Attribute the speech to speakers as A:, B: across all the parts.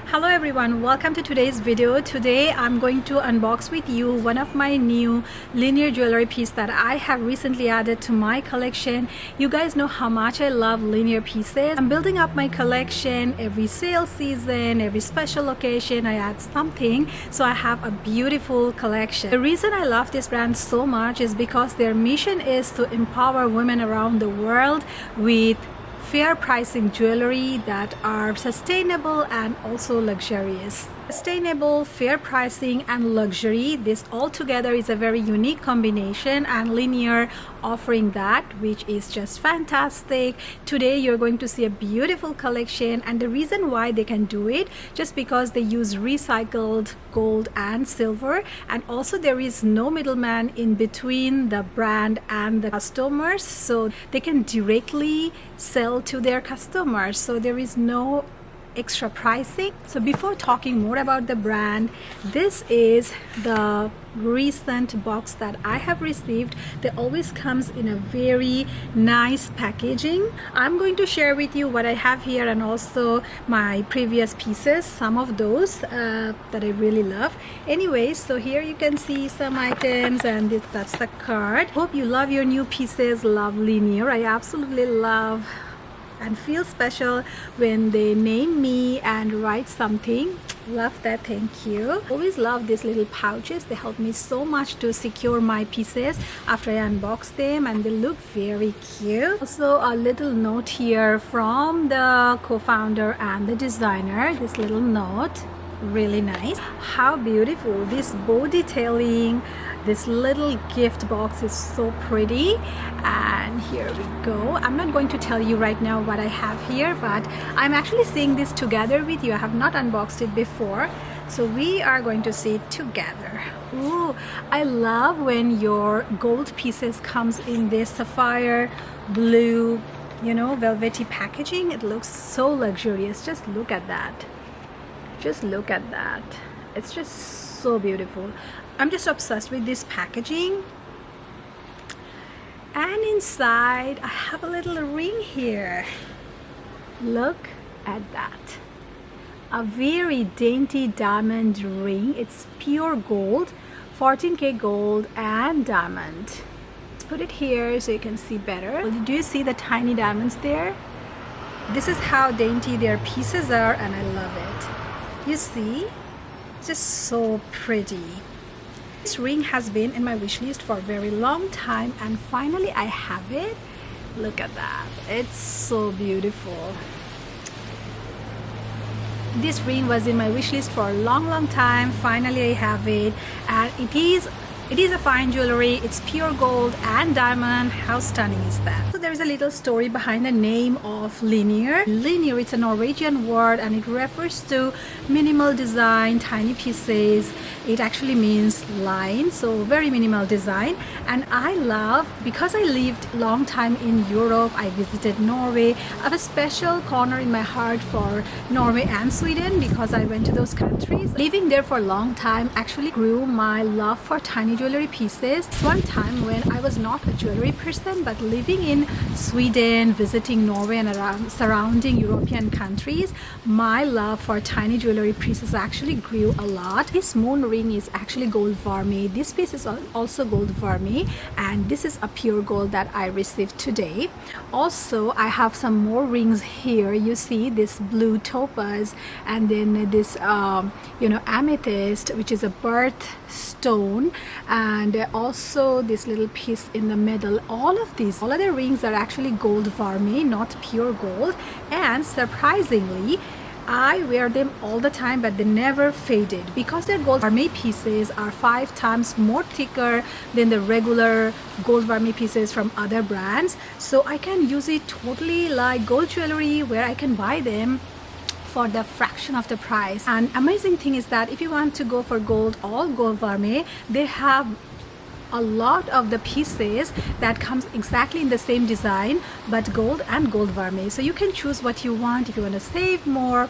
A: Hello everyone, welcome to today's video. Today I'm going to unbox with you one of my new Linjer jewelry piece that I have recently added to my collection. You guys know how much I love Linjer pieces. I'm building up my collection. Every sale season, every special occasion, I add something, so I have a beautiful collection. The reason I love this brand so much is because their mission is to empower women around the world with fair pricing jewelry that are sustainable and also luxurious. Sustainable, fair pricing and luxury, this all together is a very unique combination, and Linjer offering that, which is just fantastic. Today you're going to see a beautiful collection, and the reason why they can do it, just because they use recycled gold and silver, and also there is no middleman in between the brand and the customers, so they can directly sell to their customers, so there is no extra pricing. So before talking more about the brand, this is the recent box that I have received. They always comes in a very nice packaging. I'm going to share with you what I have here and also my previous pieces, some of those that I really love. Anyways, so here you can see some items, and that's the card. Hope you love your new pieces. Love Linjer. I absolutely love and feel special when they name me and write something. Love that. Thank you. Always love these little pouches. They help me so much to secure my pieces after I unbox them, and they look very cute. Also a little note here from the co-founder and the designer. This little note, really nice. How beautiful. This bow detailing, this little gift box is so pretty. And here we go. I'm not going to tell you right now what I have here, but I'm actually seeing this together with you. I have not unboxed it before, so we are going to see it together. Ooh, I love when your gold pieces comes in this sapphire blue, velvety packaging. It looks so luxurious. Just look at that. Just look at that. It's just so beautiful. I'm just obsessed with this packaging. And inside I have a little ring here. Look at that. A very dainty diamond ring. It's pure gold, 14K gold and diamond. Let's put it here so you can see better. Do you see the tiny diamonds there? This is how dainty their pieces are, and I love it. You see? It's just so pretty. This ring has been in my wish list for a very long time, and finally I have it. Look at that. It's so beautiful. This ring was in my wish list for a long time. Finally I have it, and it is a fine jewelry. It's pure gold and diamond. How stunning is that? So there is a little story behind the name of Linjer. Linjer, it's a Norwegian word, and it refers to minimal design, tiny pieces. It actually means line, so very minimal design. And I love, because I lived long time in Europe, I visited Norway. I have a special corner in my heart for Norway and Sweden because I went to those countries. Living there for a long time actually grew my love for tiny jewelry pieces. One time when I was not a jewelry person, but living in Sweden, visiting Norway and around surrounding European countries, my love for tiny jewelry pieces actually grew a lot. This moon ring is actually gold vermeil. This piece is also gold vermeil, and this is a pure gold that I received today. Also, I have some more rings here. You see this blue topaz, and then this amethyst, which is a birthstone, and also this little piece in the middle. All other rings are actually gold vermeil, not pure gold, and surprisingly I wear them all the time, but they never faded because their gold vermeil pieces are 5 times more thicker than the regular gold vermeil pieces from other brands. So I can use it totally like gold jewelry, where I can buy them for the fraction of the price. And amazing thing is that if you want to go for gold, all gold vermeil, they have a lot of the pieces that comes exactly in the same design, but gold and gold vermeil. So you can choose what you want. If you want to save more,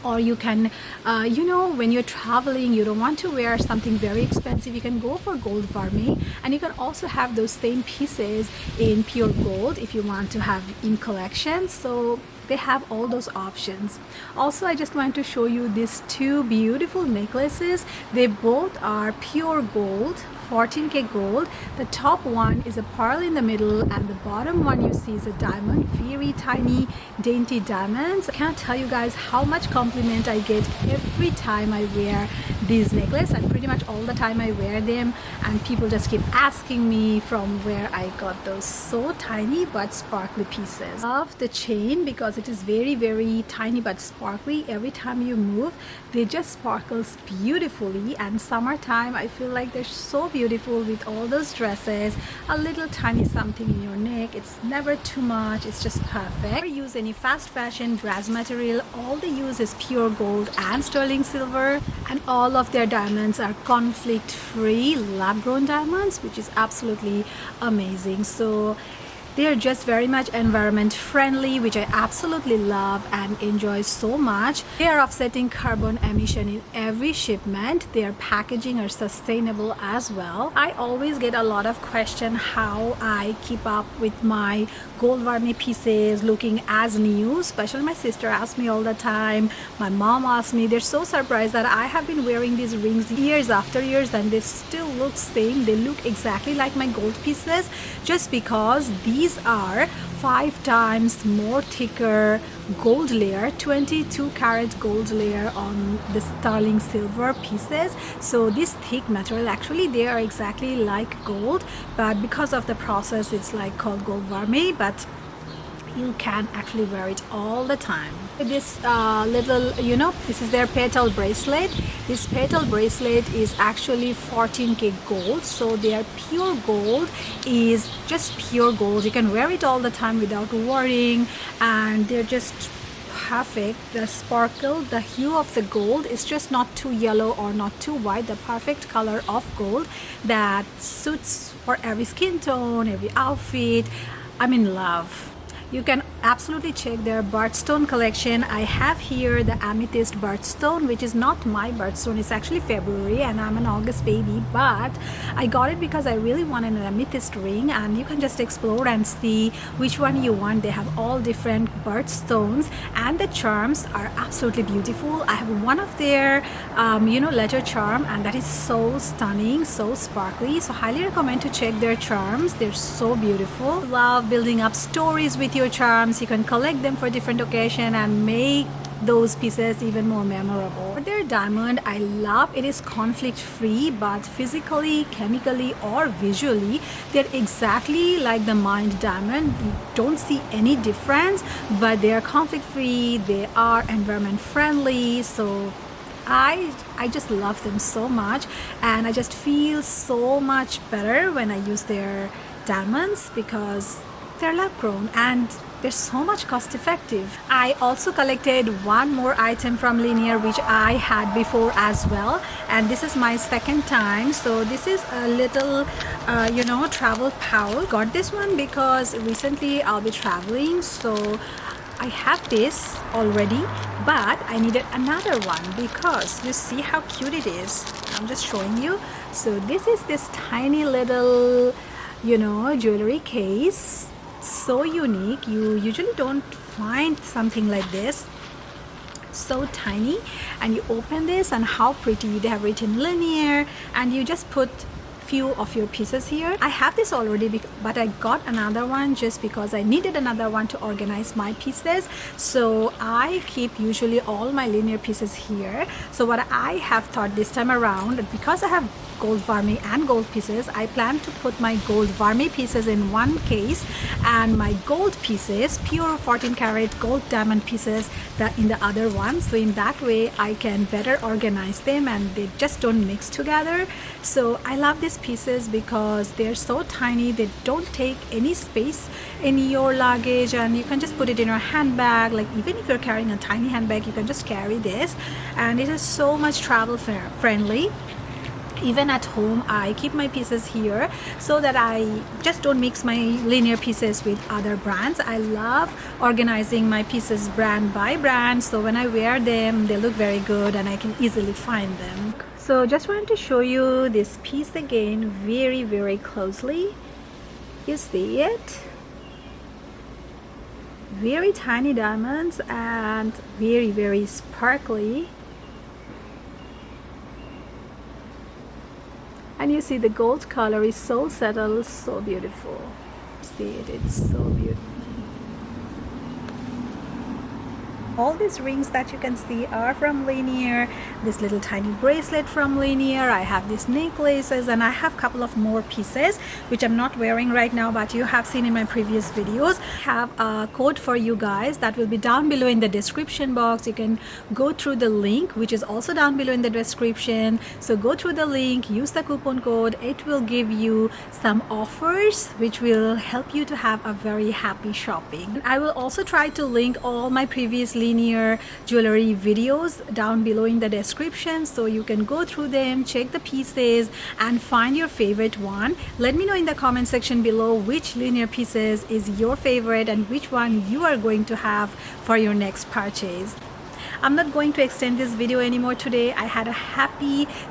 A: or you can when you're traveling, you don't want to wear something very expensive, you can go for gold vermeil, and you can also have those same pieces in pure gold if you want to have in collection. So they have all those options. Also, I just want to show you these two beautiful necklaces. They both are pure gold, 14K gold. The top one is a pearl in the middle, and the bottom one you see is a diamond, very tiny dainty diamonds. I can't tell you guys how much compliment I get every time I wear these necklaces, and pretty much all the time I wear them, and people just keep asking me from where I got those so tiny but sparkly pieces. Love the chain because it is very tiny but sparkly. Every time you move, they just sparkles beautifully, and summertime I feel like they're so beautiful with all those dresses. A little tiny something in your neck, it's never too much, it's just perfect. Never use any fast fashion brass material. All they use is pure gold and sterling silver, and all of their diamonds are conflict free lab grown diamonds, which is absolutely amazing. So they are just very much environment friendly, which I absolutely love and enjoy so much. They are offsetting carbon emission in every shipment. Their packaging are sustainable as well. I always get a lot of question how I keep up with my gold vermeil pieces looking as new. Especially my sister asks me all the time. My mom asks me. They're so surprised that I have been wearing these rings years after years and they still look same. They look exactly like my gold pieces, just because these are 5 times more thicker gold layer, 22 karat gold layer on the sterling silver pieces. So this thick material, actually they are exactly like gold, but because of the process it's like called gold vermeil, but you can actually wear it all the time. This little, this is their petal bracelet. This petal bracelet is actually 14K gold, so their pure gold is just pure gold. You can wear it all the time without worrying, and they're just perfect. The sparkle, the hue of the gold is just not too yellow or not too white, the perfect color of gold that suits for every skin tone, every outfit. I'm in love. You can absolutely check their birthstone collection. I have here the amethyst birthstone, which is not my birthstone. It's actually February and I'm an August baby, but I got it because I really wanted an amethyst ring, and you can just explore and see which one you want. They have all different birthstones, and the charms are absolutely beautiful. I have one of their letter charm, and that is so stunning, so sparkly. So highly recommend to check their charms. They're so beautiful. Love building up stories with your charms. You can collect them for different occasion and make those pieces even more memorable. For their diamond, I love it is conflict free, but physically, chemically or visually they're exactly like the mined diamond. You don't see any difference, but they are conflict free, they are environment friendly. So I just love them so much, and I just feel so much better when I use their diamonds because they're lab grown and they're so much cost effective. I also collected one more item from Linjer, which I had before as well, and this is my second time. So this is a little travel pouch. Got this one because recently I'll be traveling, so I have this already, but I needed another one because you see how cute it is. I'm just showing you. So this is this tiny little jewelry case. So unique. You usually don't find something like this, so tiny, and you open this and how pretty. They have written Linjer, and you just put few of your pieces here. I have this already, but I got another one just because I needed another one to organize my pieces. So I keep usually all my Linjer pieces here. So what I have thought this time around, because I have gold vermeil and gold pieces, I plan to put my gold vermeil pieces in one case and my gold pieces, pure 14 karat gold diamond pieces, that in the other one. So in that way I can better organize them and they just don't mix together. So I love these pieces because they're so tiny, they don't take any space in your luggage, and you can just put it in your handbag. Like even if you're carrying a tiny handbag, you can just carry this, and it is so much travel friendly. Even at home, I keep my pieces here so that I just don't mix my Linjer pieces with other brands. I love organizing my pieces brand by brand, so when I wear them, they look very good and I can easily find them. So just wanted to show you this piece again very closely. You see it? very tiny diamonds and very sparkly. And you see the gold color is so subtle, so beautiful. See it, it's so beautiful. All these rings that you can see are from Linjer. This little tiny bracelet from Linjer. I have these necklaces, and I have a couple of more pieces which I'm not wearing right now, but you have seen in my previous videos. I have a code for you guys that will be down below in the description box. You can go through the link, which is also down below in the description. So go through the link, use the coupon code. It will give you some offers which will help you to have a very happy shopping. I will also try to link all my previous Linjer jewelry videos down below in the description, so you can go through them, check the pieces and find your favorite one. Let me know in the comment section below which Linjer pieces is your favorite and which one you are going to have for your next purchase. I'm not going to extend this video anymore today. I had a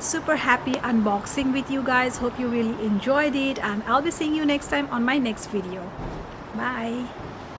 A: super happy unboxing with you guys. Hope you really enjoyed it, and I'll be seeing you next time on my next video. Bye.